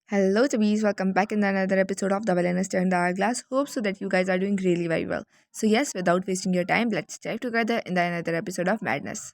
Hello, Tabis. Welcome back in another episode of The Wellness Turn the Hourglass. Hope so that you guys are doing really very well. So, yes, without wasting your time, let's dive together in the another episode of Madness.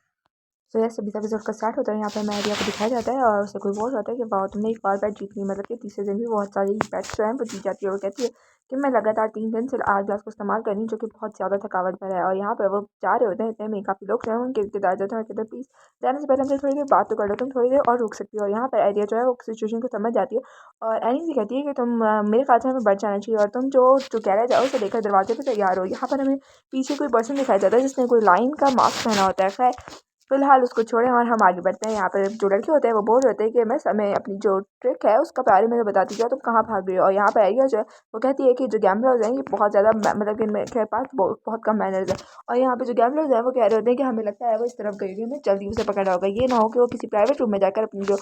तो yes अभी episode का start होता है। यहाँ पर मैरिया को दिखाया जाता है और उसे कोई बोल जाता है कि वाह तुमने एक और बैट जीत ली, मतलब कि तीसरे दिन भी बहुत सारी बैट्स जो हैं वो जीत जाती है। और कहती है कि मैं लगातार 3 दिन से आर्ट ग्लास को इस्तेमाल कर रही हूँ, जो कि बहुत ज़्यादा थकावट भरा है। और यहाँ पर वो जा रहे होते हैं, इतने में काफ़ी लोग जो हैं उनके इर्द आ जाते हैं और कहते हैं प्लीज़ जाने से पहले हमसे थोड़ी देर बात तो कर लो, तुम थोड़ी देर और रुक सकती हो। और यहाँ पर एरिया जो है वो सिचुएशन को समझ जाती है और एनी से कहती है कि तुम मेरे ख्याल से हमें बढ़ जाना चाहिए और तुम जो गैरेज है उसे लेकर दरवाजे पर तैयार हो। यहाँ पर हमें पीछे कोई पर्सन दिखाई जाता है जिसने कोई लाइन का मास्क पहना होता है। खैर फिलहाल उसको छोड़ें और हम आगे बढ़ते हैं। यहाँ पर जो लड़के होते हैं वो बोल रहे होते हैं कि मैं समय अपनी जो ट्रिक है उसका बारे में बताती जाओ, तुम कहाँ भाग रही हो। और यहाँ पर एरिया जो है वो कहती है कि जो गैम्बलर्स हैं ये बहुत ज़्यादा मतलब कि इनके पास बहुत कम मैनर्स है। और यहाँ पे जो गैम्बलर्स हैं वो कह रहे होते हैं कि हमें लगता है वो इस तरफ गई हुई है, हमें जल्दी उसे पकड़ना होगा, ये ना हो कि वो किसी प्राइवेट रूम में जाकर अपनी जो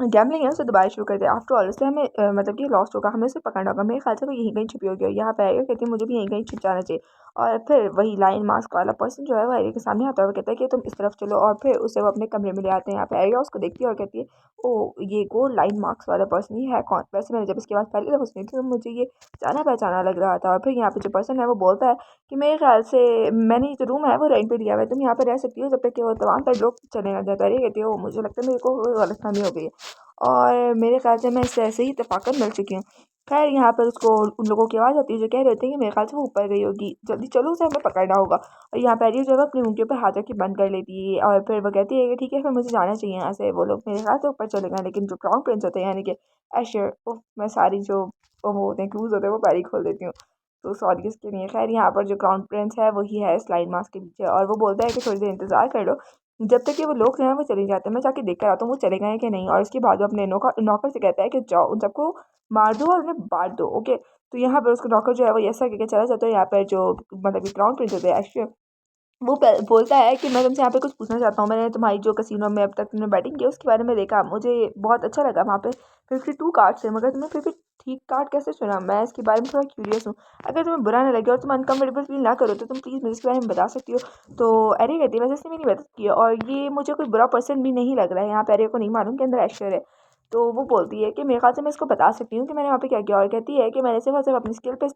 गैम्बलिंग है उसे दोबारा शुरू कर दे। आफ्टर ऑल उससे हमें मतलब कि लॉस्ट होगा, हमें उसे पकड़ना होगा। मेरे ख्याल से वो यहीं कहीं छुपी होगी और यहाँ पे आएगा कहती है मुझे भी यहीं कहीं छुप जाना चाहिए। और फिर वही लाइन मास्क वाला पर्सन जो है वो एरिया के सामने आता है और कहता है कि तुम इस तरफ चलो। और फिर उसे वो अपने कमरे में ले आते हैं। यहाँ पे एरिया उसको देखती है और कहती है ओ ये गोल्ड लाइन मास्क वाला पर्सन ही है कौन। वैसे मैंने जब इसके बाद पहली दफ़ा सुनी थी तो मुझे ये जाना पहचाना लग रहा था। और फिर यहाँ पे जो पर्सन है वो बोलता है कि मेरे ख्याल से मैंने ये जो रूम है वो रेंट पे लिया हुआ है, तुम यहाँ पे रह सकती हो जब तक कि वो तमाम पर लोग चले ना जाते। अरे कहती है वो मुझे लगता है मेरे को गलतफहमी हो गई है और मेरे ख्याल से मैं इससे ऐसे ही इत्तेफाकन मिल चुकी हूँ। खैर यहाँ पर उसको उन लोगों की आवाज़ आती है जो कह रहे होते हैं कि मेरे ख्याल से वो ऊपर गई होगी, जल्दी चलो उसे हमें पकड़ना होगा। और यहाँ पर ये जो है अपनी उनके ऊपर हाथ रख के बंद कर लेती है और फिर वो कहती है कि ठीक है फिर मुझे जाना चाहिए यहाँ से। वो लोग मेरे ख्याल से ऊपर चले गए, लेकिन जो क्राउन प्रिंस होते हैं यानी कि एशर, मैं सारी जो वो होते हैं क्लूज होते हैं वो पहले ही खोल देती हूँ, तो सॉरी इसके लिए। खैर यहाँ पर जो क्राउन प्रिंस है वही है स्लाइड मास्क के पीछे और वो बोलता है कि थोड़ी देर इंतजार कर लो जब तक कि वो लोग जो हैं वो चले जाते हैं, मैं जाके देख कर आता हूँ वो चले गए हैं कि नहीं। और उसके बाद वो अपने नौकर नौकर से कहता है कि जाओ उन सबको मार दो और उन्हें बांट दो, ओके। तो यहाँ पर उसका नौकर जो है वो ऐसा कहकर चला जाता है। यहाँ पर जो मतलब कि क्राउन प्रिंस होते हैं एक्चुअली वो बोलता है कि मैं तुमसे यहाँ पे कुछ पूछना चाहता हूँ, मैंने तुम्हारी जो कसिनो में अब तक तुमने बैटिंग की उसके बारे में देखा, मुझे बहुत अच्छा लगा वहाँ पे 52 कार्ड थे, मगर तुम्हें फिर भी ठीक कार्ड कैसे चुना, मैं इसके बारे में थोड़ा क्यूरियस हूँ। अगर तुम्हें बुरा ना लगे और तुम अनकम्फर्टेबल फील ना करो तो तुम प्लीज़ मुझे इसके बारे में बता सकती हो। तो एरी कहती है वैसे इसने मेरी मदद की है और ये मुझे कोई बुरा पर्सन भी नहीं लग रहा है। यहाँ पे एरी को नहीं मालूम के अंदर ऐश्वर्य है। तो वो बोलती है कि मेरे ख्याल से मैं इसको बता सकती हूँ कि मैंने वहाँ पे क्या किया। और कहती है कि मैंने सिर्फ और सिर्फ अपनी स्किल पे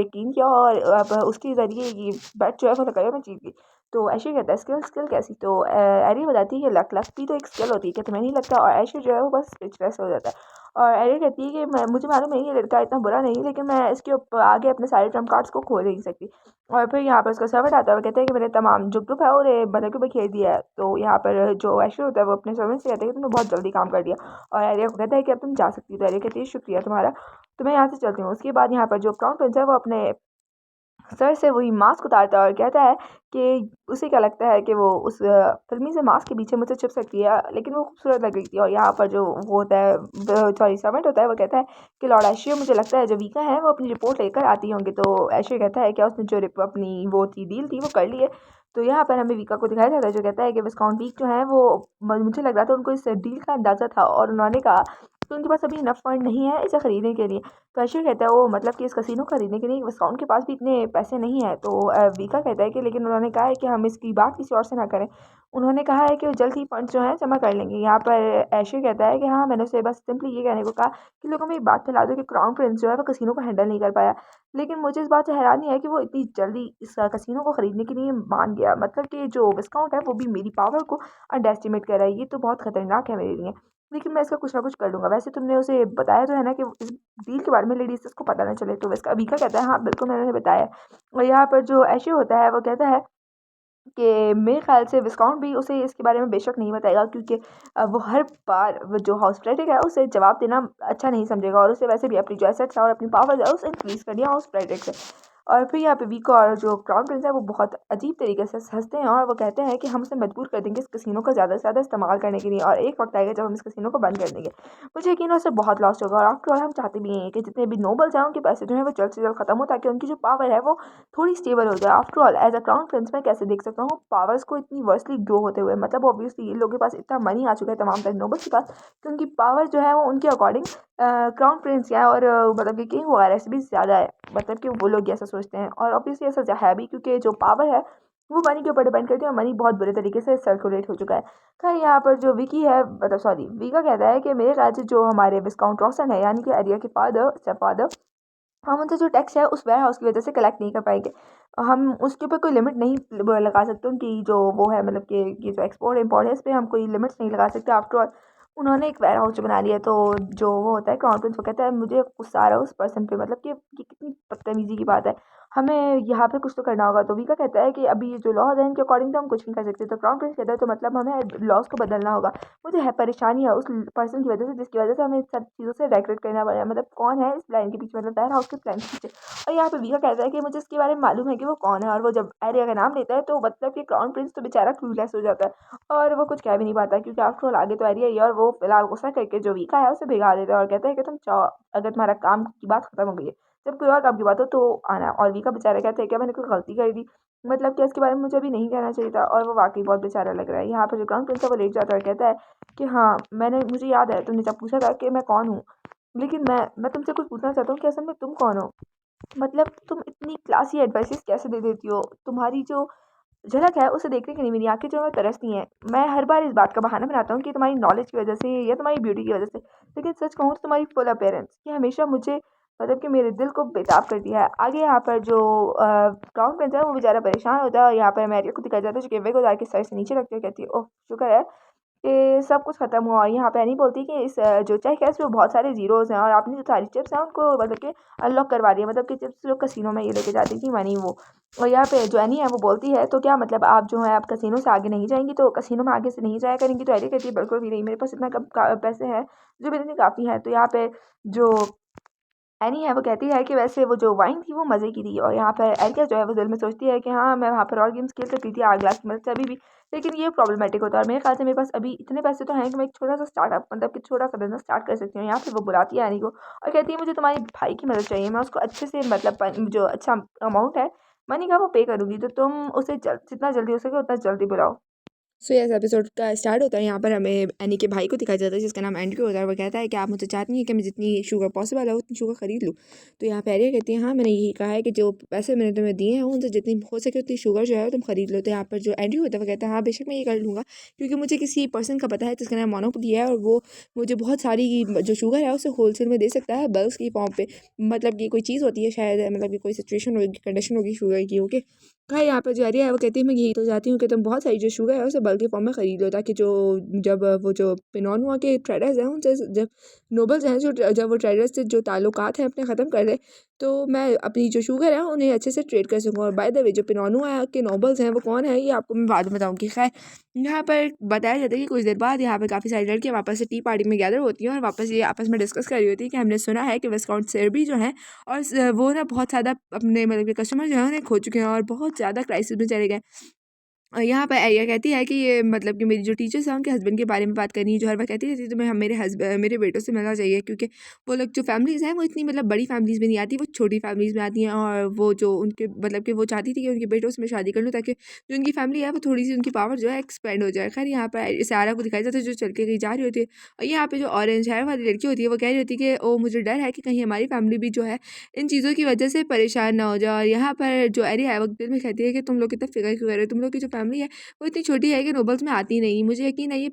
यकीन किया और अब उसके ज़रिए ये बैट जो है वो लगाया, मैं जीत गई। तो ऐशे कहता है स्किल स्किल कैसी। तो एरी बताती है कि लक लक भी तो एक स्किल होती है, क्या तुम्हें नहीं लगता। और ऐशे जो है वो बस स्पीचलेस हो जाता है और एरी कहती है कि मुझे मालूम है ये लड़का इतना बुरा नहीं, लेकिन मैं इसके ऊपर आगे अपने सारे ट्रम्प कार्ड्स को खोल नहीं सकती। और फिर यहाँ पर उसका सर्वेंट आता है और कहता है कि मैंने तमाम जो ग्रुप है वो मतलब कि खेल दिया है। तो यहाँ पर जो ऐशे होता है वो अपने सर्वेंट से कहता है कि तुमने बहुत जल्दी काम कर दिया। और एरिया को कहता है कि अब तुम जा सकती हो। तो एरिया कहती है शुक्रिया तुम्हारा, तो मैं यहाँ से चलती हूँ। उसके बाद यहाँ पर जो क्राउन प्रिंस है वो अपने सर से वही मास्क उतारता है और कहता है कि उसे क्या लगता है कि वो उस फ़िल्मी से मास्क के पीछे मुझसे छुप सकती है, लेकिन वो खूबसूरत लग रही थी। और यहाँ पर जो वो होता है सॉरी सर्वेंट होता है वो कहता है कि लॉर्ड एशियो मुझे लगता है जो वीका है वो अपनी रिपोर्ट लेकर आती होंगी। तो एशियो कहता है क्या उसने जो अपनी वो थी डील थी वो कर ली है। तो यहाँ पर हमें वीका को दिखाया जाता है जो कहता है कि विस्काउंट वीक जो है वो मुझे लग रहा था उनको इस डील का अंदाज़ा था और उन्होंने कहा कि उनके पास अभी इनफ फंड नहीं है इसे ख़रीदने के लिए। तो ऐशर कहता है वो मतलब कि इस कसिनो खरीदने के लिए विस्काउंट के पास भी इतने पैसे नहीं है। तो वीका कहता है कि लेकिन उन्होंने कहा है कि हम इसकी बात किसी और से ना करें, उन्होंने कहा है कि वो जल्द ही फंड्स जो हैं जमा कर लेंगे। यहाँ पर ऐशर कहता है कि हाँ मैंने उसे बस सिंपली ये कहने को कहा कि लोगों में एक बात फैला दो कि क्राउन प्रिंस जो है वो कसिनो को हैंडल नहीं कर पाया। लेकिन मुझे इस बात से हैरानी है कि वो इतनी जल्दी इस कसिनो को ख़रीदने के लिए मान गया, मतलब कि जो विस्काउंट है वो भी मेरी पावर को अंडर एस्टिमेट कर रहा है, ये तो बहुत ख़तरनाक है मेरे लिए। लेकिन मैं इसका कुछ ना कुछ कर लूँगा। वैसे तुमने उसे बताया तो है ना कि इस डील के बारे में लेडीज़ को पता ना चले। तो इसका अभी क्या कहता है हाँ बिल्कुल मैंने उन्हें बताया है। और यहाँ पर जो ऐशे होता है वो कहता है कि मेरे ख़्याल से विस्काउंट भी उसे इसके बारे में बेशक नहीं बताएगा, क्योंकि वो हर बार वो जो हाउस फ्रेडरिक है उसे जवाब देना अच्छा नहीं समझेगा और उसे वैसे भी अपनी जो एसेट्स है और अपनी पावर है उसे इंक्रीज़ करनी है हाउस फ्रेडरिक से। और फिर यहाँ पे वीको और जो क्राउन प्रिंस है वो बहुत अजीब तरीके से हंसते हैं और वो कहते हैं कि हम उसे मजबूर कर देंगे इस कसिनो का ज़्यादा से ज़्यादा इस्तेमाल करने के लिए और एक वक्त आएगा जब हम इस कसिनो को बंद कर देंगे। मुझे यकीन है उससे बहुत लॉस होगा और आफ्टर ऑल हम चाहते भी हैं कि जितने भी नोबल्स हैं उनके पैसे जो हैं वो जल्द से जल्द खत्म हो ताकि उनकी जो पावर है वो थोड़ी स्टेबल हो जाए। After all as a crown prince मैं कैसे देख सकता हूँ पावर्स को इतनी वर्सली ग्रो होते हुए, मतलब ऑब्वियसली इन लोगों के पास इतना मनी आ चुका है तमाम तरह नोबल्स के पास कि उनकी पावर जो है वो उनके अकॉर्डिंग क्राउन प्रिंस या और मतलब कि किंग वगैरह से भी ज़्यादा है, मतलब कि वो लोग ऐसा सोचते हैं और ऑब्वियसली ऐसा है भी क्योंकि जो पावर है वो मनी के ऊपर डिपेंड करती है और मनी बहुत बुरे तरीके से सर्कुलेट हो चुका है। खैर यहाँ पर जो विकी है, मतलब सॉरी, विका कहता है कि मेरे राज्य जो हमारे विस्काउंट रॉसन है, यानी कि एरिया के फादर, स्टेप फादर, हम उनसे जो टैक्स है उस वेयर हाउस की वजह से कलेक्ट नहीं कर पाएंगे। हम उसके ऊपर कोई लिमिट नहीं लगा सकते उनकी जो वो है, मतलब कि ये जो एक्सपोर्ट इम्पोर्ट है इस पर हम कोई लिमिट्स नहीं लगा सकते। आफ्टर ऑल उन्होंने एक वेयर हाउस जो बना लिया है, तो जो वो होता है क्राउन प्रिंस, वो कहता है मुझे गुस्सा आ रहा है उस पर्सन पे, मतलब कि ये कितनी बदतमीजी की बात है, हमें यहाँ पे कुछ तो करना होगा। तो वीका कहता है कि अभी ये जो लॉज है इनके अकॉर्डिंग तो हम कुछ नहीं कर सकते। तो क्राउन प्रिंस कहता है तो मतलब हमें लॉज को बदलना होगा। मुझे है परेशानी है उस पर्सन की वजह से, जिसकी वजह से हमें सब चीज़ों से रेगुलेट करना पड़ेगा। मतलब कौन है इस प्लान के पीछे, मतलब वेयर हाउस के प्लान के पीछे। और यहाँ पे वीका कहता है कि मुझे इसके बारे में मालूम है कि वो कौन है, और वो जब एरिया का नाम लेता है तो मतलब कि क्राउन प्रिंस तो बेचारा क्लूलेस हो जाता है और वो कुछ कह भी नहीं पाता, क्योंकि आफ्टर ऑल आगे तो एरिया ही है। और वो फिलहाल गुस्सा करके जो वीका है उसे भिगा देता है और कहता है कि तुम चाहो, अगर तुम्हारा काम की बात खत्म हो गई है, जब कोई और काम की बात हो तो आना। और वीका बेचारा कहता है क्या मैंने कोई गलती कर दी, मतलब कि इसके बारे में मुझे अभी नहीं कहना चाहिए था। और वो वाकई बहुत बेचारा लग रहा है। यहाँ पर जो क्राउन प्रिंस है वो लेट जाता है और कहता है कि हाँ, मुझे याद है तुमने जब पूछा था कि मैं कौन हूँ, लेकिन मैं तुमसे कुछ पूछना चाहता हूँ कि असल में तुम कौन हो। मतलब तुम इतनी क्लासी एडवाइसेस कैसे दे देती हो, तुम्हारी जो झलक है उसे देखने के लिए मेरी आंखें जो है तरसती हैं। मैं हर बार इस बात का बहाना बनाता हूँ कि तुम्हारी नॉलेज की वजह से या तुम्हारी ब्यूटी की वजह से, लेकिन सच कहूँ तो तुम्हारी फुल अपीयरेंस ये हमेशा मुझे, मतलब कि मेरे दिल को बेताब करती है। आगे यहाँ पर जो क्राउन प्रिंस है वो बेचारा परेशान होता है और यहाँ पर मैरिया को दिखाया जाता है जो कि वेगो के सर से नीचे रखती है, कहती है ओह शुक्र है कि सब कुछ खत्म हुआ। और यहाँ पे एनी बोलती है कि इस जो चेक है इसमें बहुत सारे जीरोज़ हैं और आपने जो सारी चिप्स हैं उनको मतलब कि अनलॉक करवा दिया, मतलब कि चिप्स जो कसिनो में ये लेके जाती थी मनी वो। और यहाँ पे जो एनी है वो बोलती है तो क्या मतलब आप जो है आप कसिनो से आगे नहीं जाएंगी, तो कसिनो में आगे से नहीं जाया करेंगी। तो एनी कहती है बिल्कुल भी नहीं, मेरे पास इतना कम पैसे हैं जो मेरे लिए काफ़ी है। तो यहाँ पे जो एनी है वो कहती है कि वैसे वो जो वाइन थी वो मज़े की थी। और यहाँ पर एरिका जो है वो दिल में सोचती है कि हाँ मैं वहाँ पर और गेम्स खेल सकती थी आग ग्लास की मदद से अभी भी, लेकिन ये प्रॉब्लमेटिक होता है। और मेरे ख्याल से मेरे पास अभी इतने पैसे तो हैं कि मैं एक छोटा सा स्टार्टअप, मतलब कि छोटा सा बिजनेस स्टार्ट कर सकती हूँ। यहाँ पे वो बुलाती है एनी को और कहती है मुझे तुम्हारे भाई की मदद चाहिए, मैं उसको अच्छे से मतलब जो अच्छा अमाउंट है मनी का वो पे करूँगी, तो तुम उसे जितना जल्दी हो सके उतना जल्दी बुलाओ। सो यस, एपिसोड का स्टार्ट होता है। यहाँ पर हमें एनी के भाई को दिखाया जाता है जिसका नाम एंड्रयू होता है। वो कहता है कि आप मुझे चाहती हैं कि मैं जितनी शुगर पॉसिबल है उतनी शुगर खरीद लूँ। तो यहाँ पे एरिया कहती है हाँ मैंने यही कहा है कि जो पैसे मैंने तुम्हें दिए हैं उनसे जितनी हो सके उतनी शुगर जो है तुम खरीद लो। तो यहाँ पर जो एंड्रयू होता है वो कहता है हाँ बेशक मैं ये कर लूँगा, क्योंकि मुझे किसी पर्सन का पता है जिसका नाम मोनोपोली है और वो मुझे बहुत सारी जो शुगर है उसे होलसेल में दे सकता है बल्क की फॉर्म पे। मतलब कि कोई चीज़ होती है शायद, मतलब कि कोई सिचुएशन होगी, कंडीशन होगी शुगर की, ओके। हाँ, यहाँ पर जो एरिया है वो कहती है मैं यही तो चाहती हूँ कि तुम बहुत सारी जो शुगर है उसे बल्क के फॉर्म में खरीद लो, ताकि जो जब वो जो पिनोनुआ के ट्रेडर्स हैं उनसे जब नोबल्स हैं जो जब वो ट्रेडर्स से जो ताल्लुकात हैं अपने ख़त्म कर ले, तो मैं अपनी जो शुगर है उन्हें अच्छे से ट्रेड कर सकूँ। और बाय द वे जो पिनोनुआ के नोबल्स हैं वो कौन है ये आपको मैं बाद में बताऊँगी। खैर यहाँ पर बताया जाता है कि कुछ देर बाद यहाँ पर काफ़ी सारी लड़कियाँ वापस से टी पार्टी में गैदर होती हैं और वापस ये आपस में डिस्कस कर रही होती है कि हमने सुना है कि विस्काउंट सेरबी जो है और वो ना बहुत ज़्यादा अपने मतलब कि कस्टमर जो है उन्हें खो चुके हैं और बहुत ज़्यादा क्राइसिस में चले गए। और यहाँ पर आलिया कहती है कि ये मतलब कि मेरी जो टीचर्स हैं उनके हस्बैंड के बारे में बात करनी है, जो हर बार कहती रहती है तुम्हें हम मेरे बेटों से मिलना चाहिए, क्योंकि वो लोग जो फैमिलीज़ हैं वो इतनी मतलब बड़ी फैमिलीज़ में नहीं आती, वो छोटी फैमिलीज़ में आती हैं। और वो जो उनके मतलब कि वो चाहती थी कि उनके बेटों से मैं शादी कर लूँ ताकि जो उनकी फैमिली है वो थोड़ी सी उनकी पावर जो है एक्सपेंड हो जाए। खैर यहाँ पर सारा को दिखाया जाता है जो चल के कहीं जा रही होती है और यहाँ पे जो ऑरेंज हेयर वाली लड़की होती है वो कह रही होती है कि ओ मुझे डर है कि कहीं हमारी फैमिली भी जो है इन चीज़ों की वजह से परेशान ना हो जाए। और यहाँ पर जो एरिया है वो दिल में कहती है कि तुम लोग कितना फिक्र क्यों कर रहे हो, तुम लोग की जो फैमिली है वो इतनी छोटी है कि नोबल्स में आती नहीं। मुझे यकीन है ये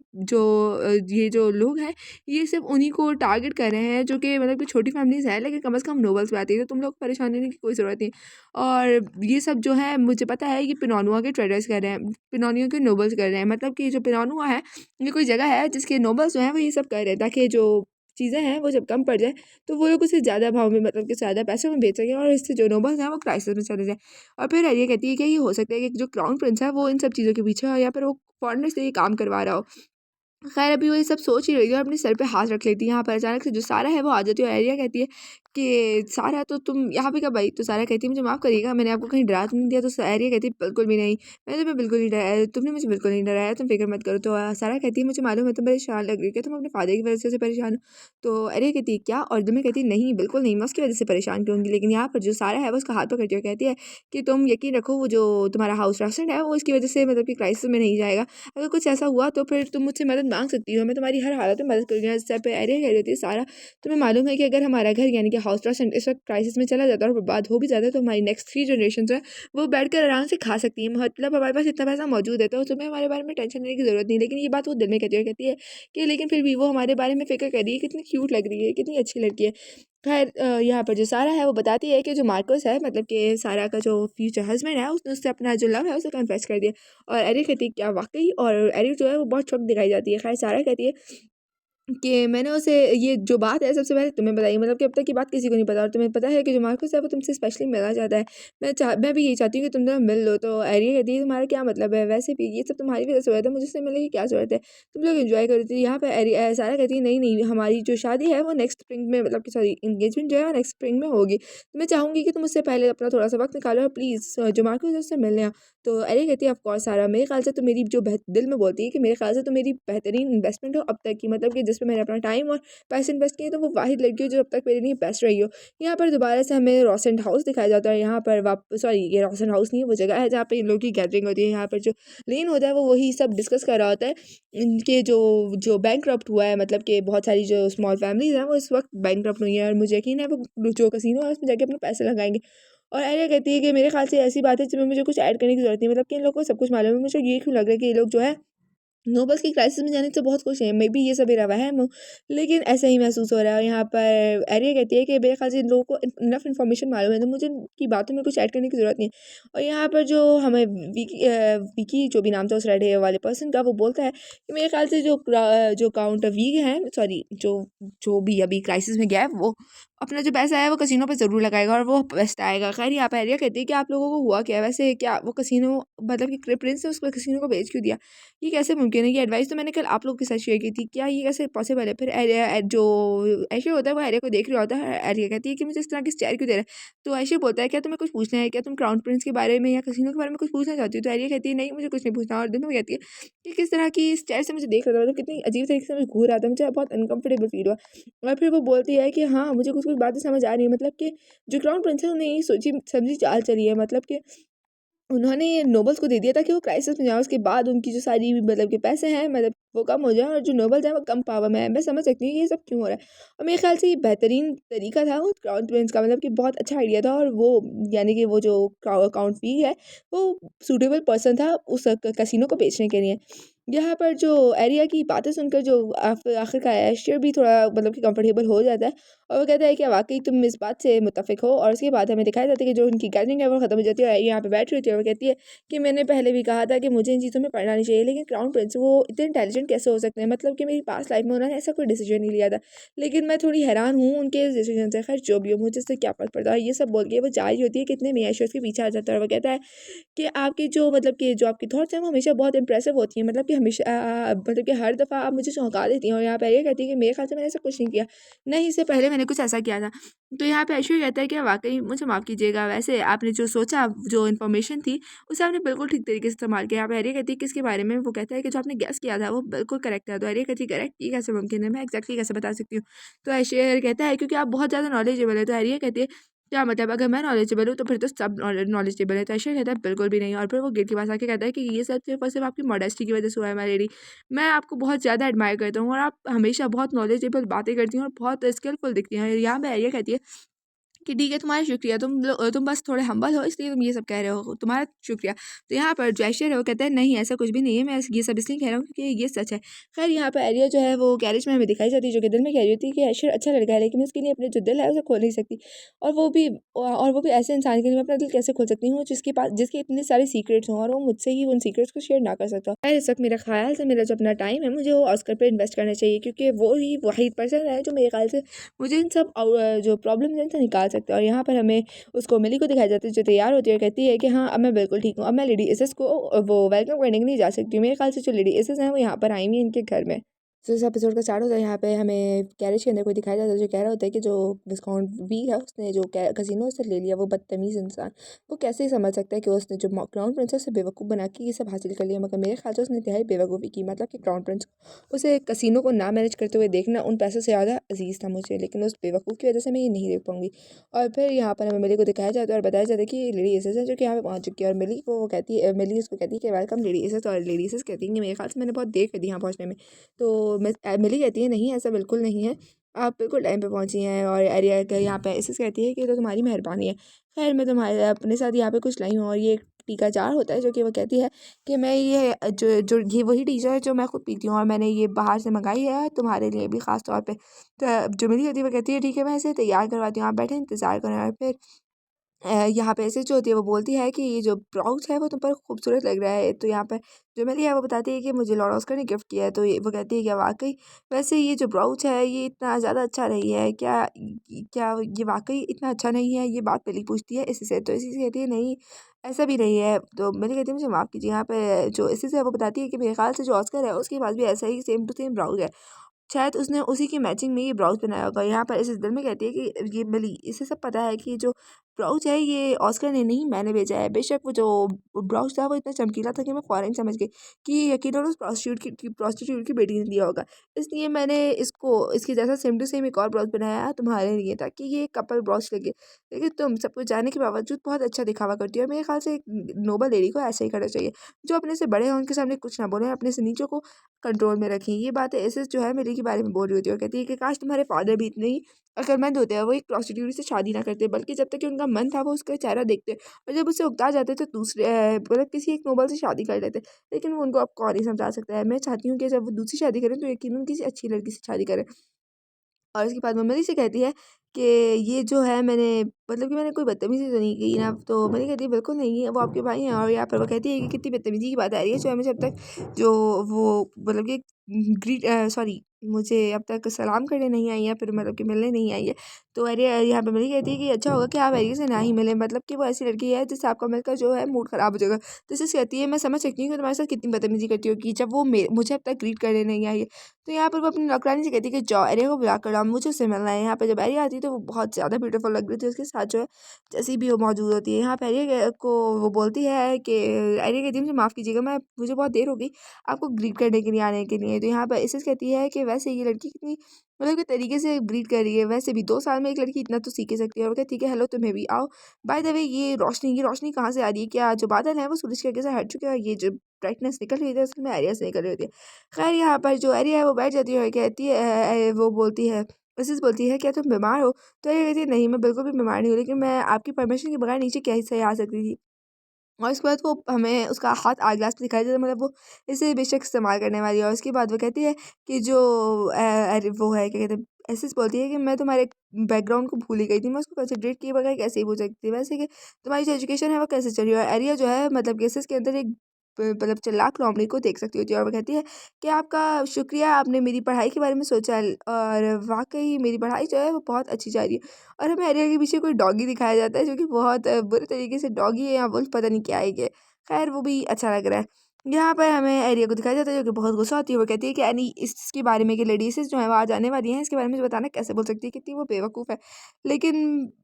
जो लोग हैं ये सिर्फ उन्हीं को टारगेट कर रहे हैं जो कि मतलब कि छोटी फैमिलीज़ है, लेकिन कम से कम नोबल्स में आती है, तो तुम लोग परेशान होने की कोई ज़रूरत नहीं। और ये सब जो है मुझे पता है ये पिनोनुआ के ट्रेडर्स कर रहे हैं, पिनोनियो के नोबल्स कर रहे हैं, मतलब कि जो पिनोनुआ है ये कोई जगह है जिसके नोबल्स जो हैं वो ये सब कर रहे हैं ताकि जो चीज़ें हैं वो जब कम पड़ जाए तो वो लोग उसे ज़्यादा भाव में मतलब कि ज़्यादा पैसों में बेच सकें और इससे जो नोबल्स हैं वो क्राइसिस में चले जाए। और फिर ये कहती है कि ये हो सकता है कि जो क्राउन प्रिंस है वो इन सब चीज़ों के पीछे हो या फिर वो फॉरेनर से ये काम करवा रहा हो। खैर अभी वो ये सब सोच ही रही है और अपने सर पे हाथ रख लेती है। यहाँ पर अचानक से जो सारा है वो आ जाती है और एरिया कहती है कि सारा तो तुम यहाँ पे कब आई। तो सारा कहती है मुझे माफ़ करिएगा मैंने आपको कहीं डरा तो नहीं दिया। तो एरिया कहती है बिल्कुल भी नहीं, मैंने तुम्हें बिल्कुल नहीं डराया, तुमने मुझे बिल्कुल नहीं डराया, तुम फिक्र मत करो। तो सारा कहती है मुझे मालूम है तुम परेशान लग रही हो, क्या तुम अपने फादर की वजह से परेशान हो। तो एरिया कहती है क्या, और तुम्हें कहती है नहीं बिल्कुल नहीं, मैं उसकी वजह से परेशान क्यों होंगी। लेकिन यहाँ पर जो सारा है वो उसका हाथ पकड़ती है और कहती है कि तुम यकीन रखो वो जो तुम्हारा हाउस रेस्टोरेंट है वो इसकी वजह से मतलब कि क्राइसिस में नहीं जाएगा। अगर कुछ ऐसा हुआ तो फिर तुम मुझसे मदद मांग सकती हो, मैं तुम्हारी हर हालत में मदद करूँगी। इस पे एरिया कह रही होती है, सारा तुम्हें मालूम है कि अगर हमारा घर यानी कि हाउस ट्रस्ट इस वक्त क्राइसिस में चला जाता है और बर्बाद हो भी जाता है, तो हमारी नेक्स्ट 3 जनरेशन है वो बैठकर आराम से खा सकती है। मतलब हमारे पास इतना पैसा मौजूद है, तो तुम्हें हमारे बारे में टेंशन लेने की ज़रूरत नहीं। लेकिन ये बात वो दिल में कहती है कि लेकिन फिर भी वो हमारे बारे में फ़िक्र कर रही है, कितनी क्यूट लग रही है, कितनी अच्छी लड़की है। खैर यहाँ पर जो सारा है वो बताती है कि जो मार्कस है, मतलब कि सारा का जो फ्यूचर हस्बैंड है, उसने उससे अपना जो लव है उसे कन्फेस कर दिया। और एरिक कहती है क्या वाकई? और एरिक जो है वो बहुत शॉक दिखाई जाती है। खैर सारा कहती है कि मैंने उसे ये जो बात है सबसे पहले तुम्हें बताई, मतलब कि अब तक की बात किसी को नहीं पता, और तुम्हें पता है कि जो मार्कस है वो तुमसे स्पेशली मिलना चाहता है। मैं भी यही चाहती हूँ कि तुम दोनों मिल लो। तो एरिया कहती है तुम्हारा क्या मतलब है? वैसे भी ये सब तुम्हारी वजह से हुआ था, मुझे उससे मिलने की क्या ज़रूरत है? तुम लोग एंजॉय करो। थी यहाँ पे सारा कहती है नहीं नहीं, हमारी जो शादी है वो नेक्स्ट स्प्रिंग में, मतलब कि सॉरी इंगेजमेंट जो है वो नेक्स्ट स्प्रिंग में होगी। तो मैं चाहूँगी कि तुम उससे पहले अपना थोड़ा सा वक्त निकालो और प्लीज़ जो मार्कस है उससे मिलने आओ। तो एरिया कहती है ऑफ कोर्स सारा, मेरे ख्याल से तो मेरी जो दिल में बोलती है कि मेरे ख्याल से तो मेरी बेहतरीन इन्वेस्टमेंट हो अब तक की, मतलब कि जिसमें मैंने अपना टाइम और पैसे इन्वेस्ट किए, तो वो वाहिद लड़की हो जो अब तक मेरे लिए बेस्ट रही हो। यहाँ पर दोबारा से हमें रॉसेंट हाउस दिखाया जाता है। यहाँ पर वापस, सॉरी ये रॉसेंट हाउस नहीं है, वो जगह है जहाँ पे इन लोगों की गैदरिंग होती है। यहाँ पर जो लेन होता है वो वही सब डिस्कस कर रहा होता है। इनके जो जो बैंकरप्ट हुआ है, मतलब कि बहुत सारी जो स्मॉल फैमिलीज हैं वो इस वक्त बैंकरप्ट हुई है, और मुझे यकीन है वो जो कसिनो है उसमें जाके अपने पैसे लगाएंगे। और एरिया कहती है कि मेरे ख्याल से ऐसी बात है जिसमें मुझे कुछ ऐड करने की जरूरत नहीं, मतलब कि इन लोगों को सब कुछ मालूम है। मुझे ये क्यों लग रहा है कि ये लोग जो है नोबल्स की क्राइसिस में जाने से बहुत खुश हैं। मे बी ये सब मेरा वहम हो, लेकिन ऐसा ही महसूस हो रहा है। और यहाँ पर एरिया कहती है कि मेरे ख्याल से इन लोगों को इनफ इन्फॉर्मेशन मालूम है, तो मुझे इनकी बातों में कुछ ऐड करने की ज़रूरत नहीं। और यहाँ पर जो हमें विकी जो भी नाम था उस रेड हेयर वाले पर्सन का, वो बोलता है कि मेरे ख्याल से जो काउंट वीक है, सॉरी जो जो भी अभी क्राइसिस में गया है, वो अपना जो पैसा है वो कसिनो पे ज़रूर लगाएगा और वो बेस्ट आएगा। खैर यहाँ पर एरिया कहती है कि आप लोगों को हुआ क्या? वैसे क्या वो कसिनो, मतलब कि प्रिंस ने उसको कसिनो को बेच क्यों दिया? ये कैसे मुमकिन है? ये एडवाइस तो मैंने कल आप लोग के साथ शेयर की थी, क्या ये कैसे पॉसिबल है? फिर जो ऐशे होता है वो एरिया को देख रहा होता है। एरिया कहती है कि मुझे इस तरह की स्टेयर क्यों दे रहा है? तो ऐशे बोलता है क्या तुम्हें कुछ पूछना है? क्या तुम क्राउन प्रिंस के बारे में या कसिनो के बारे में कुछ पूछना चाहती हो? तो एरिया कहती है नहीं, मुझे कुछ नहीं पूछना। और दोनों कहती है कि किस तरह की स्टेयर से मुझे देख रहा था, मतलब कितनी अजीब तरीके से मुझे घूर रहा था, मुझे बहुत अनकंफर्टेबल फील हुआ। और फिर वो बोलती है कि हाँ मुझे कुछ कुछ बातें समझ आ रही है, मतलब कि जो क्राउन प्रिंस है उन्हें यही सोची समझी चाल चली है, मतलब कि उन्होंने ये नोबल्स को दे दिया था कि वो क्राइसिस में जाए, उसके बाद उनकी जो सारी मतलब के पैसे हैं, मतलब वो कम हो जाए, और जो नोबल्स हैं वो कम पावर में है। मैं समझ सकती हूँ कि ये सब क्यों हो रहा है, और मेरे ख्याल से ये बेहतरीन तरीका था वो क्राउन प्रिंस का, मतलब कि बहुत अच्छा आइडिया था। और वो यानी कि वो जो काउंट फी है वो सूटेबल पर्सन था उस कसिनो को बेचने के लिए। यहाँ पर जो एरिया की बातें सुनकर जो आखिरकार एशियर भी थोड़ा मतलब कि कंफर्टेबल हो जाता है, और वो कहता है कि वाकई तुम इस बात से मुत्तफिक हो। और उसके बाद हमें दिखाया जाता है कि जो उनकी गैदरिंग है वो खत्म हो जाती है, और यहाँ पे बैठ रही होती है। वो कहती है कि मैंने पहले भी कहा था कि मुझे इन चीज़ों में पढ़ना नहीं चाहिए, लेकिन क्राउन प्रिंस वो इतने इंटेलिजेंट कैसे हो सकते हैं? मतलब कि मेरी पास्ट लाइफ में उन्होंने ऐसा कोई डिसीजन नहीं लिया था, लेकिन मैं थोड़ी हैरान हूँ उनके डिसीजन से। खैर जो भी हो, मुझे इससे क्या फ़र्क पड़ता है? ये सब बोल के वो जा रही होती है, कितने में ऐशवर्य उसके पीछे आ जाता है, और वो कहता है कि आपकी जो मतलब कि जो आपकी थॉट्स हैं वो हमेशा बहुत इंप्रेसिव होती हैं, मतलब कि हमेशा मतलब कि हर दफ़ा आप मुझे चौंका देती हैं। और यहाँ पे ये कहती है कि मेरे ख्याल से मैंने ऐसा कुछ नहीं किया, नहीं इससे पहले मैंने कुछ ऐसा किया था। तो यहाँ पे ऐश्वर्य कहता है कि वाकई मुझे माफ़ कीजिएगा, वैसे आपने जो सोचा, जो इन्फॉर्मेशन थी उसे आपने बिल्कुल ठीक तरीके से इस्तेमाल किया। यहाँ पे एरिया कहती है किसके बारे में? वो कहता है कि जो आपने गेस किया था वो बिल्कुल करेक्ट है। तो एरिया कहती है करेक्ट? ये कैसे मुमकिन है? मैं एक्जैक्टली कैसे बता सकती हूँ? तो ऐश्वर्य कहता है क्योंकि आप बहुत ज़्यादा नॉलेजेबल है। तो एरिया कहती है क्या मतलब? अगर मैं नॉलेजेबल हूँ तो फिर तो सब नॉलेजेबल है। तो ऐश्वर्य कहता है बिल्कुल भी नहीं। और फिर वो गेट के पास आके कहता है कि ये सब सिर्फ और सिर्फ आपकी मॉडेस्टी की वजह से हुआ है माय लेडी। मैं आपको बहुत ज़्यादा एडमायर करता हूँ और आप हमेशा बहुत नॉलेजेबल बातें करती हैं और बहुत स्किलफुल दिखती हैं। यहाँ पे एरिया कहती है कि ठीक है तुम्हारा शुक्रिया, तुम बस थोड़े हम्बल हो इसलिए तुम ये सब कह रहे हो, तुम्हारा शुक्रिया। तो यहाँ पर जो ऐश्वर्य है वो कहता है नहीं ऐसा कुछ भी नहीं है, मैं ये सब इसलिए कह रहा हूँ क्योंकि ये सच है। खैर यहाँ पर एरिया जो है वो गैरेज में हमें दिखाई जाती है, जो कि दिल में कह रही होती है कि ऐश्वर्य अच्छा लड़का है, लेकिन उसके लिए अपने जो दिल है उसे खोल नहीं सकती। और वो भी ऐसे इंसान के लिए मैं अपना दिल कैसे खोल सकती हूँ जिसके इतने सारे सीक्रेट्स हों और वो मुझसे ही उन सीक्रेट्स को शेयर ना कर सकता। खैर इस वक्त मेरा ख्याल से मेरा जो अपना टाइम है मुझे वो ऑस्कर पर इन्वेस्ट करना चाहिए, क्योंकि वो ही वाहिद पर्सन है जो मेरे ख्याल से मुझे इन सब जो प्रॉब्लम है इनसे निकाल सकते हैं। और यहाँ पर हमें उसको मिली को दिखाया जाता है जो तैयार होती है, कहती है कि हाँ अब मैं बिल्कुल ठीक हूँ, अब मैं लेडी एसएस को वो वेलकम करने के लिए जा सकती हूँ। मेरे ख्याल से जो लेडी एसएस हैं वो यहाँ पर आई हुई हैं इनके घर में। तो इस एपिसोड का स्टार्ट होता है, यहाँ पे हमें गैरेज के अंदर कोई दिखाया जाता है जो कह रहा होता है कि जो विस्काउंट वी है उसने जो कसिनो से ले लिया, वो बदतमीज़ इंसान, वो कैसे ही समझ सकता है कि उसने जो क्राउन प्रिंसेस से बेवकूफ़ बना के ये सब हासिल कर लिया। मगर मेरे ख्याल से उसने इंतहाई बेवकूफ़ी की, मतलब कि क्राउन प्रिंस उसे कसिनो को ना मैनेज करते हुए देखना उन पैसों से ज़्यादा अजीज़ था मुझे, लेकिन उस बेवकूफ़ की वजह से मैं ये नहीं देख पाऊंगी। और फिर यहाँ पर हमें मिली को दिखाया जाता है और बताया जाता है कि लेडी एसेस है जो कि यहाँ पे पहुँच चुकी है, और मिली को वो कहती है, मिली उसको कहती है कि वेलकम लेडी एसेस, और लेडी एसेस कहती है कि मेरे ख्याल से मैंने बहुत देर कर दी यहाँ पहुँचने में। तो मिली कहती है नहीं, ऐसा बिल्कुल नहीं है, आप बिल्कुल टाइम पे पहुंची हैं। और एरिया का यहाँ पे एसिस कहती है कि तो तुम्हारी मेहरबानी है, खैर मैं तुम्हारे अपने साथ यहाँ पे कुछ लाई हूँ। और ये एक टीका जार होता है जो कि वो कहती है कि मैं ये जो जो ये वही टीचर है जो मैं खुद पीती हूँ, और मैंने ये बाहर से मंगाई है तुम्हारे लिए भी ख़ास तौर पे। तो जो मिली होती है वो कहती है ठीक है, मैं इसे तैयार करवाती हूँ, आप बैठे इंतज़ार करें। और फिर यहाँ पे ऐसे जो होती है वो बोलती है कि ये जो ब्राउच है वो तुम पर खूबसूरत लग रहा है। तो यहाँ पर जो मिली है वो बताती है कि मुझे लॉर्ड ऑस्कर ने गिफ्ट किया है। तो वो कहती है कि वाकई वैसे ये जो ब्राउच है ये इतना ज़्यादा अच्छा नहीं है क्या, क्या ये वाकई इतना अच्छा नहीं है, ये बात मिली पूछती है इसी से। तो इसी से कहती है नहीं, ऐसा भी नहीं है। तो मिली कहती है मुझे माफ़ कीजिए। यहाँ पे जो इसी से वो बताती है कि मेरे ख्याल से जो ऑस्कर है उसके पास भी ऐसा ही सेम टू सेम ब्राउच है, शायद उसने उसी की मैचिंग में ये ब्राउच बनाया होगा। यहाँ पर इस दिल में कहती है कि ये मिली इसे सब पता है कि ये जो ब्राउच है ये ऑस्कर ने नहीं मैंने भेजा है। बेशक वो जो ब्राउच था वो इतना चमकीला था कि मैं फ़ौरन समझ गई कि यकीनन उस प्रोस्टिट्यूट की बेटी ने दिया होगा, इसलिए मैंने इसको इसके जैसा सेम टू सेम एक और ब्राउच बनाया है तुम्हारे लिए, ताकि ये कपल ब्राउच लगे। लेकिन तुम सब कुछ जानने के बावजूद बहुत अच्छा दिखावा करती हो, मेरे ख्याल से एक नोबल लेडी को ऐसा ही करना चाहिए, जो अपने से बड़े हैं उनके सामने कुछ ना बोले, अपने से नीचों को कंट्रोल में रखें। ये बात ऐसे जो है मिली के बारे में बोल रही होती है और कहती है कि काश तुम्हारे फादर भी इतने ही अक्लमंद होते हैं, वो एक प्रोस्टिट्यूट से शादी ना करते, बल्कि जब तक कि उनका मन था वो उसका चेहरा देखते, और जब उससे उकता जाते तो दूसरे मतलब किसी एक नोबल से शादी कर लेते। लेकिन वो उनको अब कौन ही समझा सकता है। मैं चाहती हूँ कि जब वो दूसरी शादी करें तो यकीनन किसी अच्छी लड़की से शादी करें। और उसके बाद मम्मी से कहती है कि ये जो है मैंने मतलब कि मैंने कोई बदतमीज़ी तो नहीं की ना। तो मम्मी कहती है बिल्कुल नहीं है, वो आपके भाई हैं। और यहाँ पर वो कहती है कि कितनी बदतमीज़ी की बात आ रही है, जो है मुझे अब तक जो वो मतलब कि सॉरी, मुझे अब तक सलाम करने नहीं आई है, फिर मतलब कि मिलने नहीं आई है। तो अरे यहाँ पे मम्मी कहती है कि अच्छा होगा कि आप एरिया से ना ही मिलें, मतलब कि वो ऐसी लड़की है जिससे आपका मिलकर जो है मूड ख़राब हो जाएगा। तो इसे कहती है मैं समझ सकती हूँ कि तुम्हारे साथ कितनी बदतमीज़ी करती होगी, जब वो मुझे अब तक ग्रीट करने नहीं आई है। तो यहाँ पर वो अपनी नौकरानी से कहती है कि जाओ एरिया को बुला कर लाओ, मुझे उससे मिलना है। यहाँ पे जब एरिया आती है तो वो बहुत ज़्यादा ब्यूटीफुल लग रही थी, उसके साथ जो है जैसी भी वो मौजूद होती है। यहाँ पे एरिया को वो बोलती है कि एरिया कहती है मुझे माफ़ कीजिएगा, मैं मुझे बहुत देर हो गई आपको ग्रीट करने के लिए आने के लिए। तो यहाँ पर इसे कहती है कि वैसे ये लड़की कितनी मतलब कि तरीके से ग्रीट कर रही है, वैसे भी 2 साल में एक लड़की इतना तो सीख ही सकती है। और कहती है ठीक है हेलो तुम्हें भी आओ। बाय द वे ये रोशनी कहाँ से आ रही है, क्या जो बादल है वो सूरज के आगे से हट चुके हैं, और ये जो ब्राइटनेस निकल रही है असल में एरिया से निकल रही होती है। खैर यहाँ पर जो एरिया है वो बैठ जाती है और कहती है वो बोलती है मिसेस बोलती है क्या तुम बीमार हो। तो एरिया कहती है नहीं मैं बिल्कुल भी बीमार नहीं हूँ, लेकिन मैं आपकी परमिशन के बगैर नीचे कैसे आ सकती थी। और उसके बाद वो हमें उसका हाथ आग ग्लास दिखाई देता है, मतलब वो इसे बेशक इस्तेमाल करने वाली है। और उसके बाद वो कहती है कि जो अरे वो है क्या कहते हैं, ऐसे बोलती है कि मैं तुम्हारे बैकग्राउंड को भूल ही गई थी, मैं उसको कंसिडरेट किए बगैर कैसे ही भूल सकती थी, वैसे कि तुम्हारी जो एजुकेशन है वो कैसे चल रही है। और एरिया जो है मतलब केसेस के अंदर एक मतलब चालाक लॉमड़ी को देख सकती होती है। और वो कहती है कि आपका शुक्रिया, आपने मेरी पढ़ाई के बारे में सोचा, और वाकई मेरी पढ़ाई जो है वो बहुत अच्छी जा रही है। और हमें एरिया के पीछे कोई डॉगी दिखाया जाता है जो कि बहुत बुरे तरीके से डॉगी है या वुल्फ पता नहीं क्या है ये। खैर वो भी अच्छा लग रहा है। यहाँ पर हमें एरिया को दिखाया जाता है जो कि बहुत गुस्सा होती है, वो कहती है कि यानी इसके बारे में कि लेडीज़ जो है वो आज आने वाली हैं, इसके बारे में मुझे बताना कैसे बोल सकती है, कितनी वो बेवकूफ़ है। लेकिन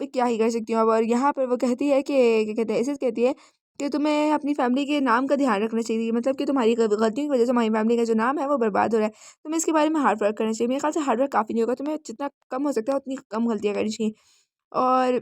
मैं क्या ही कर सकती हूँ अब। और यहाँ पर वो कहती है कि क्या कहते हैं इसे कहती है कि तुम्हें अपनी फैमिली के नाम का ध्यान रखना चाहिए, मतलब कि तुम्हारी गलतियों की वजह से हमारी फैमिली का जो नाम है वो बर्बाद हो रहा है। तुम्हें इसके बारे में हार्ड वर्क करना चाहिए। मेरे ख्याल से हार्ड वर्क काफ़ी नहीं होगा, तुम्हें जितना कम हो सकता है उतनी कम गलतियाँ करनी चाहिए। और